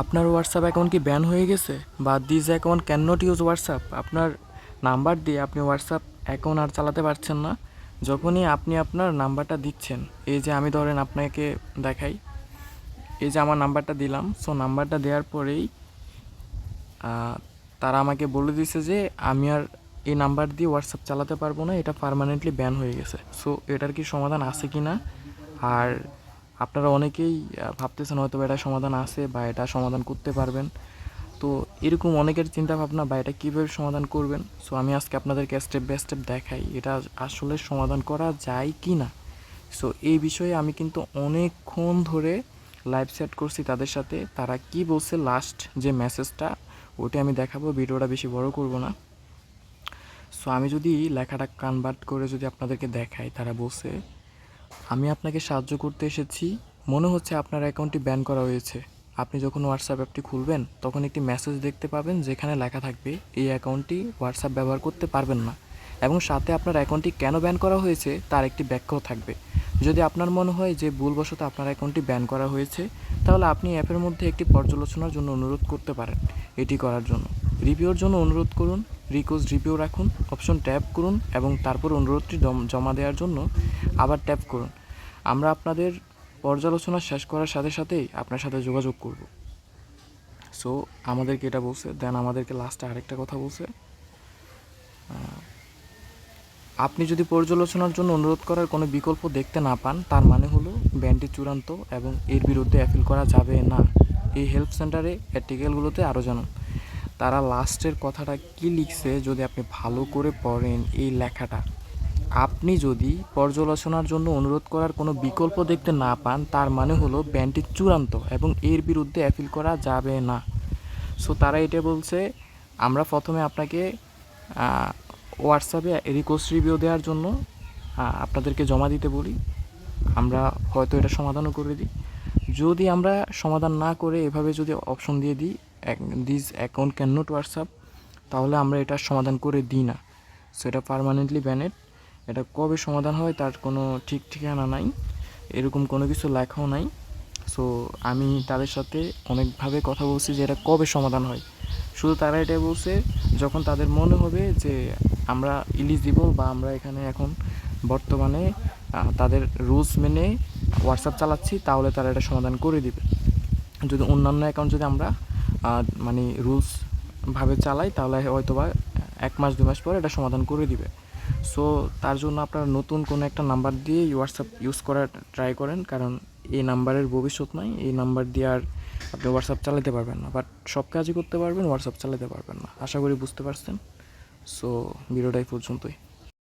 আপনার WhatsApp account কি ban হয়ে গেছে, বা this account can not use WhatsApp? আপনার নাম্বার দিয়ে আপনি হোয়াটসঅ্যাপ অ্যাকাউন্ট আর চালাতে পারছেন না। যখনই আপনি আপনার নাম্বারটা দিচ্ছেন, এই যে আমি ধরেন আপনাকে দেখাই, এই যে আমার নাম্বারটা দিলাম। সো নাম্বারটা দেওয়ার পরেই তারা আমাকে বলে দিছে যে আমি আর এই নাম্বার দিয়ে হোয়াটসঅ্যাপ চালাতে পারবো না, এটা পার্মানেন্টলি ব্যান হয়ে গেছে। সো এটার কি সমাধান আছে কি না? আর আপনারা অনেকেই ভাবতেছেন হয়তো এটা সমাধান আছে বা এটা সমাধান করতে পারবেন। তো এরকম অনেকের চিন্তা ভাবনা বা এটা কীভাবে সমাধান করবেন। সো আমি আজকে আপনাদেরকে স্টেপ বাই স্টেপ দেখাই এটা আসলে সমাধান করা যায় কি না। সো এই বিষয়ে আমি কিন্তু অনেকক্ষণ ধরে লাইভ সেট করছি তাদের সাথে। তারা কি বলছে লাস্ট যে মেসেজটা, ওটা আমি দেখাবো, ভিডিওটা বেশি বড় করব না। সো আমি যদি লেখাটা কনভার্ট করে যদি আপনাদেরকে দেখাই, তারা বলছে, আমি আপনাকে সাহায্য করতে এসেছি। মনে হচ্ছে আপনার অ্যাকাউন্টটি ব্যান করা হয়েছে। আপনি যখন হোয়াটসঅ্যাপ অ্যাপটি খুলবেন তখন একটি মেসেজ দেখতে পাবেন যেখানে লেখা থাকবে এই অ্যাকাউন্টটি হোয়াটসঅ্যাপ ব্যবহার করতে পারবেন না, এবং সাথে আপনার অ্যাকাউন্টটি কেন ব্যান করা হয়েছে তার একটি ব্যাখ্যাও থাকবে। যদি আপনার মনে হয় যে ভুলবশত আপনার অ্যাকাউন্টটি ব্যান করা হয়েছে, তাহলে আপনি অ্যাপের মধ্যে একটি পর্যালোচনার জন্য অনুরোধ করতে পারেন। এটি করার জন্য রিভিউর জন্য অনুরোধ করুন, রিকোয়েস্ট রিভিউ রাখুন, অপশন ট্যাপ করুন এবং তারপর অনুরোধটি জমা দেওয়ার জন্য আবার ট্যাপ করুন। আমরা আপনাদের পর্যালোচনা শেষ করার সাথে সাথেই আপনার সাথে যোগাযোগ করব। সো আমাদেরকে এটা বলছে। দেন আমাদেরকে লাস্টে আরেকটা কথা বলছে, আপনি যদি পর্যালোচনার জন্য অনুরোধ করার কোনো বিকল্প দেখতে না পান, তার মানে হলো ব্যানটি চূড়ান্ত এবং এর বিরুদ্ধে অ্যাপিল করা যাবে না। এই হেল্প সেন্টারে আর্টিকেলগুলোতে আরও জানুন। তারা লাস্টের কথাটা কি লিখছে যদি আপনি ভালো করে পড়েন, এই লেখাটা, আপনি যদি পর্যালোচনার জন্য অনুরোধ করার কোনো বিকল্প দেখতে না পান, তার মানে হলো ব্যানটি চূড়ান্ত এবং এর বিরুদ্ধে অ্যাপিল করা যাবে না। সো তারা এটা বলছে, আমরা প্রথমে আপনাকে হোয়াটসঅ্যাপে রিকোয়েস্ট রিভিউ দেওয়ার জন্য আপনাদেরকে জমা দিতে বলি। আমরা হয়তো এটা সমাধানও করে দিই। যদি আমরা সমাধান না করে এভাবে যদি অপশন দিয়ে দিই this account can not WhatsApp, তাহলে আমরা এটা সমাধান করে দিই না। সো এটা পার্মানেন্টলি ব্যানেড। এটা কবে সমাধান হয় তার কোনো ঠিক ঠিকানা নাই, এরকম কোনো কিছু লেখাও নাই। সো আমি তাদের সাথে অনেকভাবে কথা বলছি যে এটা কবে সমাধান হয়। শুধু তারা এটাই বলছে, যখন তাদের মনে হবে যে আমরা ইলিজিবল বা আমরা এখানে এখন বর্তমানে তাদের রুলস মেনে হোয়াটসঅ্যাপ চালাচ্ছি, তাহলে তারা এটা সমাধান করে দিবে। যদি অন্যান্য অ্যাকাউন্ট যদি আমরা মানে রুলসভাবে চালাই, তাহলে হয়তো বা 1 মাস 2 মাস পর এটা সমাধান করে দিবে। সো তার জন্য আপনারা নতুন কোনো একটা নাম্বার দিয়ে হোয়াটসঅ্যাপ ইউজ করার ট্রাই করেন, কারণ এই নাম্বারের ভবিষ্যৎ নাই। এই নাম্বার দিয়ে আর আপনি হোয়াটসঅ্যাপ চালাতে পারবেন না, বাট সব কাজই করতে পারবেন, হোয়াটসঅ্যাপ চালাতে পারবেন না। আশা করি বুঝতে পারছেন। সো ভিডিওটা এই পর্যন্তই।